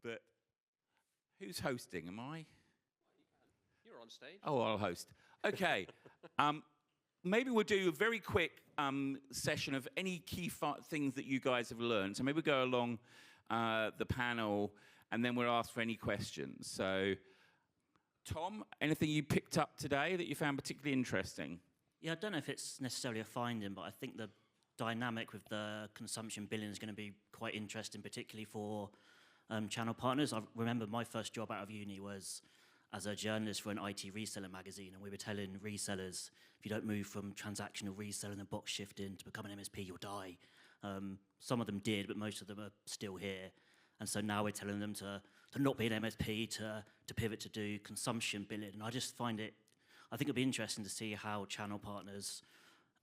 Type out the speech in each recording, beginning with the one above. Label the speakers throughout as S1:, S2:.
S1: But who's hosting? Am I?
S2: You're on stage.
S1: Oh, I'll host. Okay. Maybe we'll do a very quick session of any key things that you guys have learned. So maybe we'll go along the panel, and then we'll ask for any questions. So, Tom, anything you picked up today that you found particularly interesting?
S3: Yeah, I don't know if it's necessarily a finding, but I think the dynamic with the consumption billing is going to be quite interesting, particularly for channel partners. I remember my first job out of uni was as a journalist for an IT reseller magazine, and we were telling resellers, if you don't move from transactional reselling and box shifting to become an MSP, you'll die. Some of them did, but most of them are still here. And so now we're telling them to not be an MSP, to pivot to do consumption billing. And I just find it, I think it'll be interesting to see how channel partners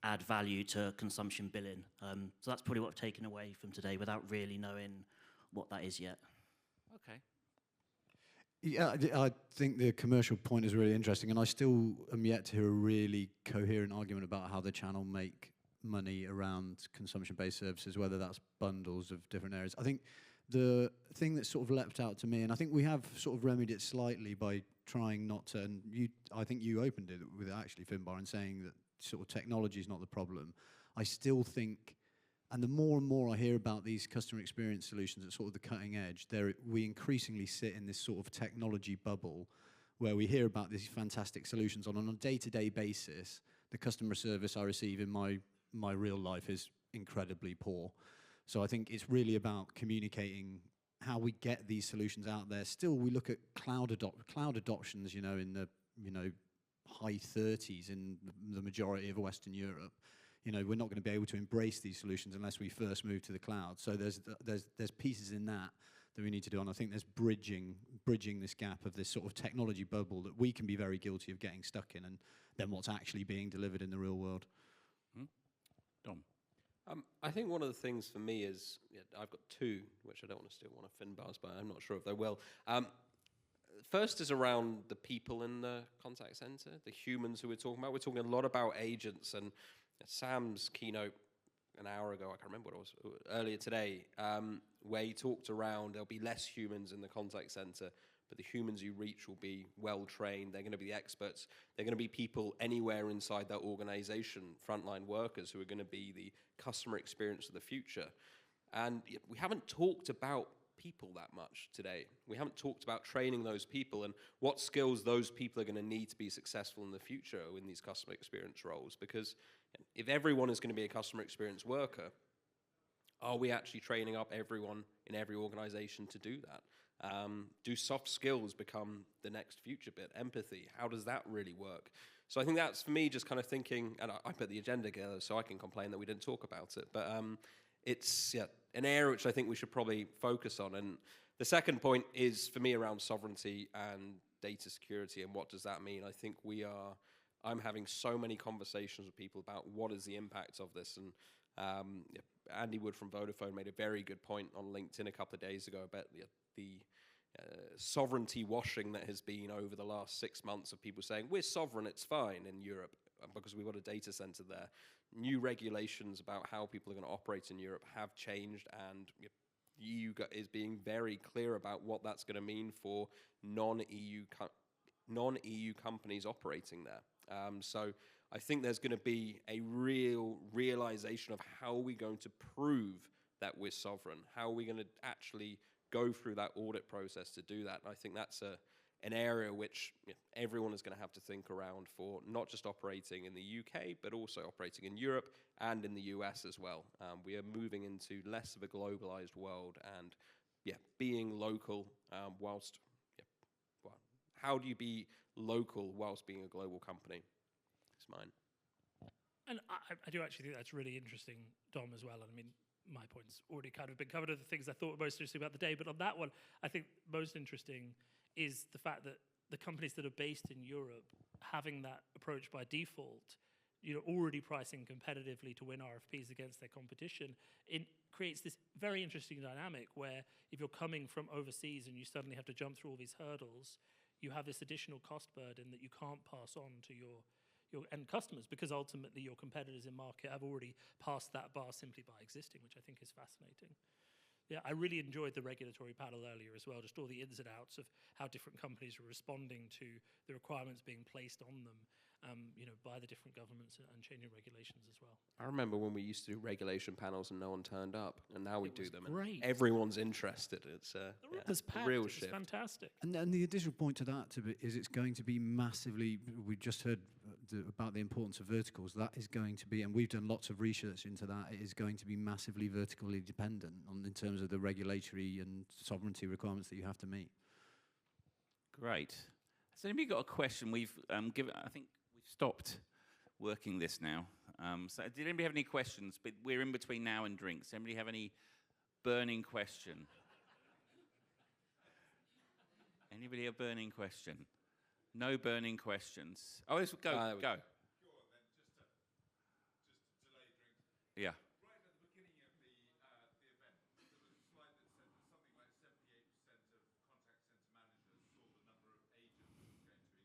S3: add value to consumption billing. So that's probably what I've taken away from today without really knowing what that is yet.
S1: Okay.
S4: Yeah, I think the commercial point is really interesting, and I still am yet to hear a really coherent argument about how the channel make money around consumption-based services, whether that's bundles of different areas. I think the thing that sort of leapt out to me, and I think we have sort of remedied it slightly by trying not to, and I think you opened it with actually, Finbar, and saying that sort of technology is not the problem. I still think, and the more and more I hear about these customer experience solutions at sort of the cutting edge, we increasingly sit in this sort of technology bubble where we hear about these fantastic solutions on a day-to-day basis. The customer service I receive in my real life is incredibly poor. So I think it's really about communicating how we get these solutions out there. Still, we look at cloud adoptions, in the high 30s in the majority of Western Europe. We're not going to be able to embrace these solutions unless we first move to the cloud. So there's pieces in that we need to do, and I think there's bridging this gap of this sort of technology bubble that we can be very guilty of getting stuck in, and then what's actually being delivered in the real world.
S1: Dom.
S2: I think one of the things for me is, I've got two, which I don't want to steal one of Finbar's, but I'm not sure if they will. First is around the people in the contact center, the humans who we're talking about. We're talking a lot about agents, and Sam's keynote an hour ago, I can't remember what it was, earlier today, where he talked around there'll be less humans in the contact center, but the humans you reach will be well-trained. They're going to be the experts. They're going to be people anywhere inside that organization, frontline workers who are going to be the customer experience of the future. And we haven't talked about people that much today. We haven't talked about training those people and what skills those people are going to need to be successful in the future in these customer experience roles. Because if everyone is going to be a customer experience worker, are we actually training up everyone in every organization to do that? Do soft skills become the next future bit? Empathy, how does that really work? So I think that's, for me, just kind of thinking, and I put the agenda together so I can complain that we didn't talk about it, but it's an area which I think we should probably focus on. And the second point is, for me, around sovereignty and data security, and what does that mean? I think I'm having so many conversations with people about what is the impact of this, and Andy Wood from Vodafone made a very good point on LinkedIn a couple of days ago about the sovereignty washing that has been over the last 6 months of people saying, we're sovereign, it's fine in Europe because we've got a data center there. New regulations about how people are going to operate in Europe have changed, and the EU is being very clear about what that's going to mean for non-EU companies operating there. So I think there's going to be a real realization of how are we going to prove that we're sovereign? How are we going to actually go through that audit process to do that? And I think that's an area which everyone is going to have to think around for not just operating in the UK, but also operating in Europe and in the US as well. We are moving into less of a globalized world, and being local whilst, well, how do you be local whilst being a global company? It's mine.
S5: And I do actually think that's really interesting, Dom, as well. I mean, my point's already kind of been covered of the things I thought were most interesting about the day, but on that one, I think most interesting is the fact that the companies that are based in Europe, having that approach by default, already pricing competitively to win RFPs against their competition, it creates this very interesting dynamic where if you're coming from overseas and you suddenly have to jump through all these hurdles, you have this additional cost burden that you can't pass on to your end customers, because ultimately your competitors in market have already passed that bar simply by existing, which I think is fascinating. Yeah, I really enjoyed the regulatory panel earlier as well, just all the ins and outs of how different companies are responding to the requirements being placed on them, by the different governments and changing regulations as well.
S2: I remember when we used to do regulation panels and no one turned up, and now we do them.
S5: great.
S2: And everyone's interested. It's
S5: The room was
S2: a
S5: packed.
S2: real
S5: It was
S2: shift.
S5: fantastic.
S4: And the additional point to that is it's going to be massively, we just heard about the importance of verticals. That is going to be, and we've done lots of research into that, it is going to be massively vertically dependent in terms of the regulatory and sovereignty requirements that you have to meet.
S1: Great. Has anybody got a question? We've I think we've stopped working this now. So did anybody have any questions? But we're in between now and drinks. Anybody have any burning question? Anybody a burning question? No burning questions. Oh, let's go.
S2: There we
S1: Go.
S2: go.
S6: Sure, then just to delay drinks.
S1: Yeah.
S6: Right at the beginning of the event, there was a slide that said that something like 78% of contact center managers saw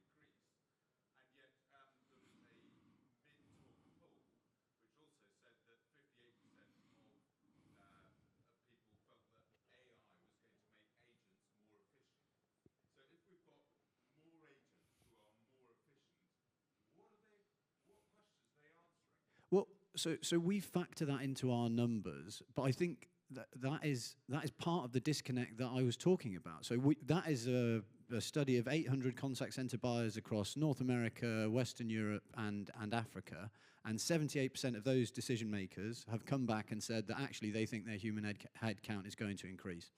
S6: the number of agents was going to increase. And yet there was a mid-talk poll which also said that 58% of people felt that AI was going to make agents more efficient. So if we've got more agents who are more efficient, what questions are they answering?
S4: Well, so we factor that into our numbers, but I think that is part of the disconnect that I was talking about. So that is a study of 800 contact center buyers across North America, Western Europe, and Africa, and 78% of those decision makers have come back and said that actually they think their human head count is going to increase.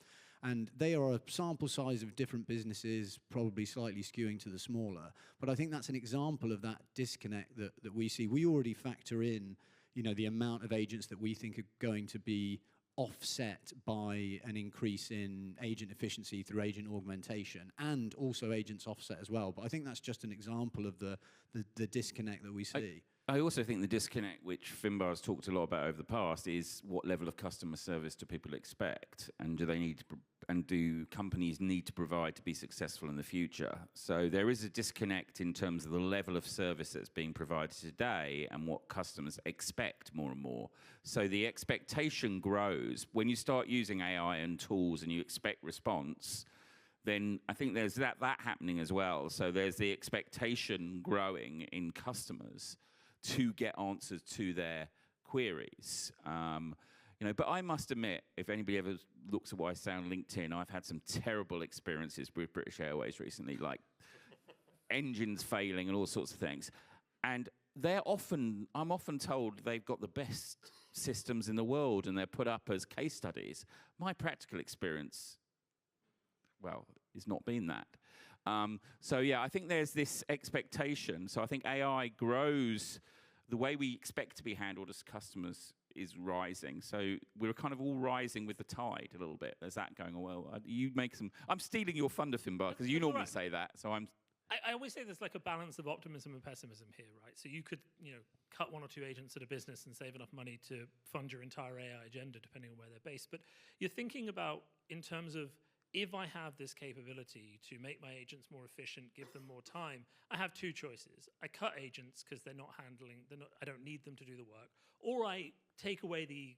S4: And they are a sample size of different businesses, probably slightly skewing to the smaller. But I think that's an example of that disconnect that we see. We already factor in, the amount of agents that we think are going to be offset by an increase in agent efficiency through agent augmentation, and also agents offset as well. But I think that's just an example of the disconnect that we see.
S1: I also think the disconnect, which Finbar's talked a lot about over the past, is what level of customer service do people expect, and do they need to, and do companies need to provide to be successful in the future? So there is a disconnect in terms of the level of service that's being provided today and what customers expect more and more. So the expectation grows when you start using AI and tools, and you expect response. Then I think there's that happening as well. So there's the expectation growing in customers to get answers to their queries. But I must admit, if anybody ever looks at what I say on LinkedIn, I've had some terrible experiences with British Airways recently, like engines failing and all sorts of things. And I'm often told they've got the best systems in the world and they're put up as case studies. My practical experience, it's not been that. I think there's this expectation. So I think AI grows, the way we expect to be handled as customers is rising. So we're kind of all rising with the tide a little bit. There's that going on. Well, I'm stealing your thunder, Finbar, because you normally say that. So
S5: I always say there's like a balance of optimism and pessimism here, right? So you could, cut one or two agents at a business and save enough money to fund your entire AI agenda, depending on where they're based. But you're thinking about in terms of, if I have this capability to make my agents more efficient, give them more time, I have two choices. I cut agents because I don't need them to do the work, or I take away the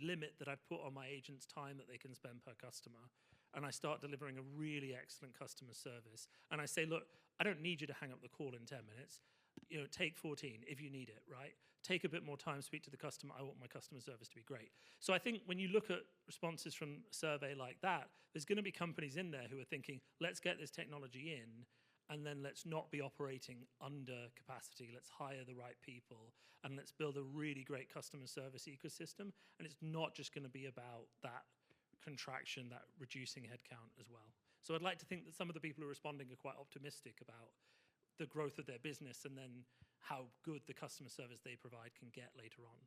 S5: limit that I've put on my agents' time that they can spend per customer, and I start delivering a really excellent customer service. And I say, look, I don't need you to hang up the call in 10 minutes. Take 14 if you need it, right? Take a bit more time, speak to the customer. I want my customer service to be great. So I think when you look at responses from a survey like that, there's going to be companies in there who are thinking, let's get this technology in, and then let's not be operating under capacity. Let's hire the right people, and let's build a really great customer service ecosystem. And it's not just going to be about that contraction, that reducing headcount as well. So I'd like to think that some of the people who are responding are quite optimistic about the growth of their business and then how good the customer service they provide can get later on.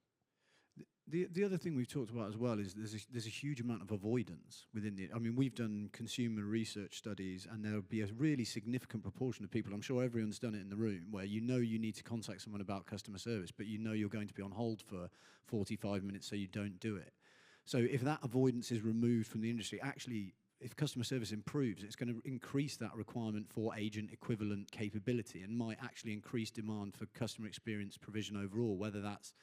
S4: The other thing we've talked about as well is there's a huge amount of avoidance within the. I mean, we've done consumer research studies, and there will be a really significant proportion of people. I'm sure everyone's done it in the room, where you need to contact someone about customer service, but you're going to be on hold for 45 minutes, so you don't do it. So if that avoidance is removed from the industry, actually, if customer service improves, it's going to increase that requirement for agent equivalent capability and might actually increase demand for customer experience provision overall, whether that's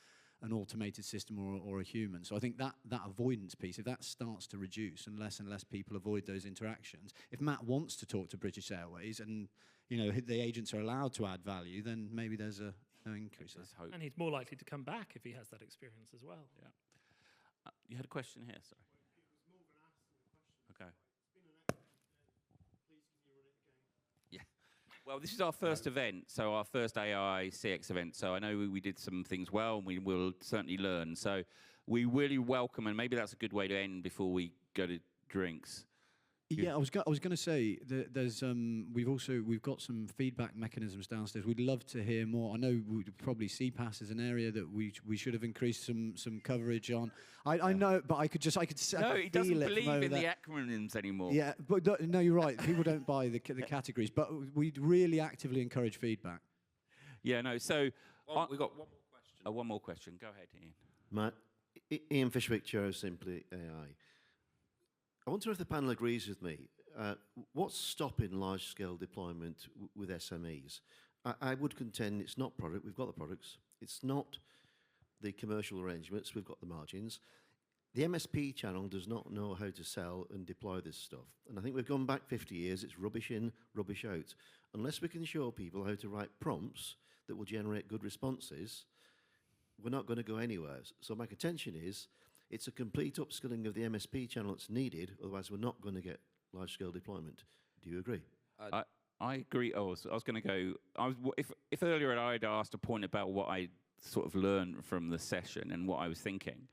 S4: an automated system or a human. So I think that avoidance piece, if that starts to reduce and less people avoid those interactions, if Matt wants to talk to British Airways and the agents are allowed to add value, then maybe there's a increase.
S1: There's hope.
S5: And he's more likely to come back if he has that experience as well.
S1: Yeah. You had a question here, sorry. Okay. Yeah. Well, this is our first event, so our first AI CX event. So I know we did some things well, and we will certainly learn. So we really welcome, and maybe that's a good way to end before we go to drinks.
S4: Yeah, I was going to say that there's we've got some feedback mechanisms downstairs. We'd love to hear more. I know probably CPAS is an area that we should have increased some coverage on. I know, but I could
S1: No, he doesn't believe in the acronyms anymore.
S4: Yeah, but no, you're right. People don't buy the categories, but we'd really actively encourage feedback.
S1: Yeah, no. So
S2: We got one more question.
S1: one more question. Go ahead, Ian.
S7: Matt, Ian Fishwick, Chair of Simply AI. I wonder if the panel agrees with me. What's stopping large-scale deployment with SMEs? I would contend it's not product. We've got the products. It's not the commercial arrangements. We've got the margins. The MSP channel does not know how to sell and deploy this stuff. And I think we've gone back 50 years. It's rubbish in, rubbish out. Unless we can show people how to write prompts that will generate good responses, we're not going to go anywhere. So my contention is, it's a complete upskilling of the MSP channel that's needed, otherwise we're not going to get large-scale deployment. Do you agree?
S1: I agree. Oh, so I was going to go. If earlier I'd asked a point about what I sort of learned from the session and what I was thinking,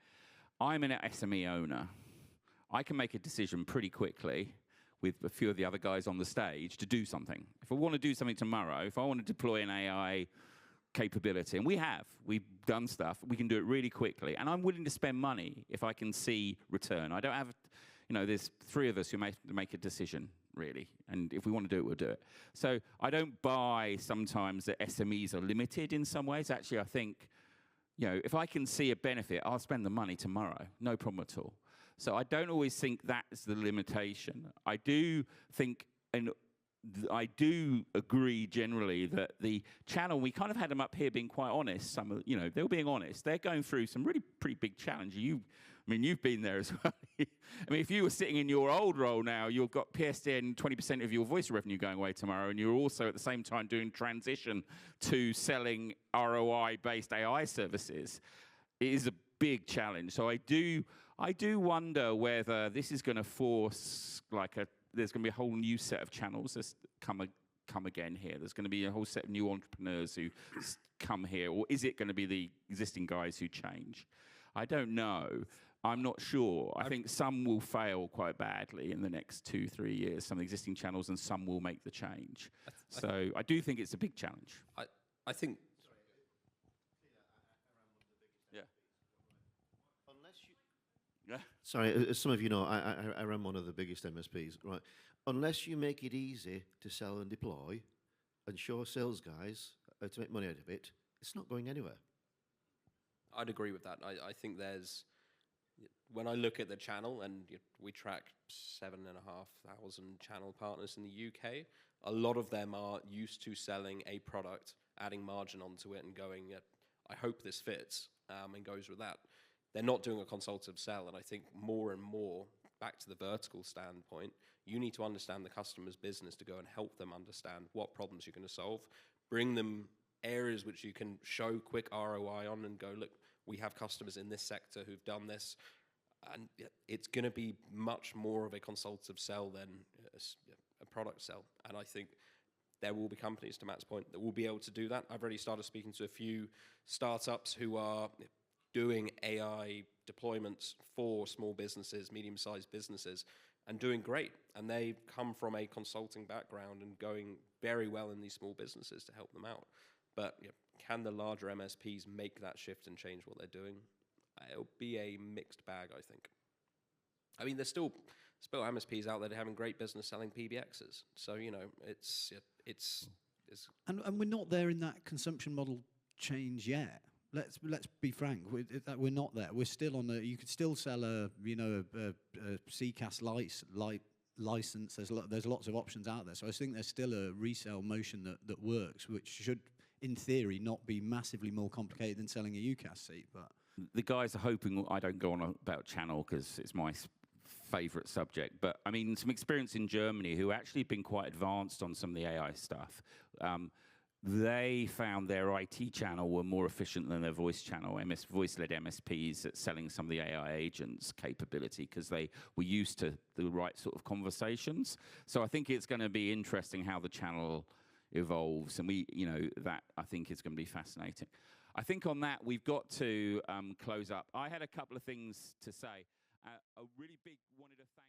S1: I'm an SME owner. I can make a decision pretty quickly with a few of the other guys on the stage to do something. If I want to do something tomorrow, if I want to deploy an AI capability, and we've done stuff, we can do it really quickly, and I'm willing to spend money if I can see return. I don't have, there's three of us who make a decision, really, and if we want to do it, we'll do it. So I don't buy sometimes that SMEs are limited in some ways. Actually, I think, if I can see a benefit, I'll spend the money tomorrow, no problem at all. So I don't always think that's the limitation. I do think, and I do agree generally that the channel, we kind of had them up here being quite honest. They were being honest. They're going through some really pretty big challenge. You've been there as well. If you were sitting in your old role now, you've got PSTN 20% of your voice revenue going away tomorrow, and you're also at the same time doing transition to selling ROI-based AI services. It is a big challenge. So I do wonder whether this is going to force there's going to be a whole new set of channels that's come again here. There's going to be a whole set of new entrepreneurs who come here, or is it going to be the existing guys who change? I don't know. I'm not sure. I think some will fail quite badly in the next 2-3 years, some of the existing channels, and some will make the change. So I do think it's a big challenge.
S2: I think...
S1: Yeah.
S7: Yeah. Sorry, as some of you know, I run one of the biggest MSPs, right? Unless you make it easy to sell and deploy and show sales guys how to make money out of it, it's not going anywhere.
S2: I'd agree with that. I think when I look at the channel, and we track 7,500 channel partners in the UK, a lot of them are used to selling a product, adding margin onto it and going, I hope this fits, and goes with that. They're not doing a consultative sell, and I think more and more, back to the vertical standpoint, you need to understand the customer's business to go and help them understand what problems you're going to solve, bring them areas which you can show quick ROI on and go, look, we have customers in this sector who've done this, and it's going to be much more of a consultative sell than a product sell. And I think there will be companies, to Matt's point, that will be able to do that. I've already started speaking to a few startups who are doing AI deployments for small businesses, medium-sized businesses, and doing great. And they come from a consulting background and going very well in these small businesses to help them out. But can the larger MSPs make that shift and change what they're doing? It'll be a mixed bag, I think. I mean, there's still MSPs out there having great business selling PBXs. So, it's
S4: And we're not there in that consumption model change yet. Let's be frank. We're not there. We're still on the. You could still sell a CCAS license. There's lots of options out there. So I think there's still a resale motion that works, which should, in theory, not be massively more complicated than selling a UCAS seat. But
S1: the guys are hoping I don't go on about channel because it's my favorite subject. But I mean, some experience in Germany who actually been quite advanced on some of the AI stuff. They found their IT channel were more efficient than their voice channel, voice-led MSPs at selling some of the AI agents capability because they were used to the right sort of conversations. So I think it's going to be interesting how the channel evolves, and that I think is going to be fascinating. I think on that we've got to close up. I had a couple of things to say. A really big wanted to thank.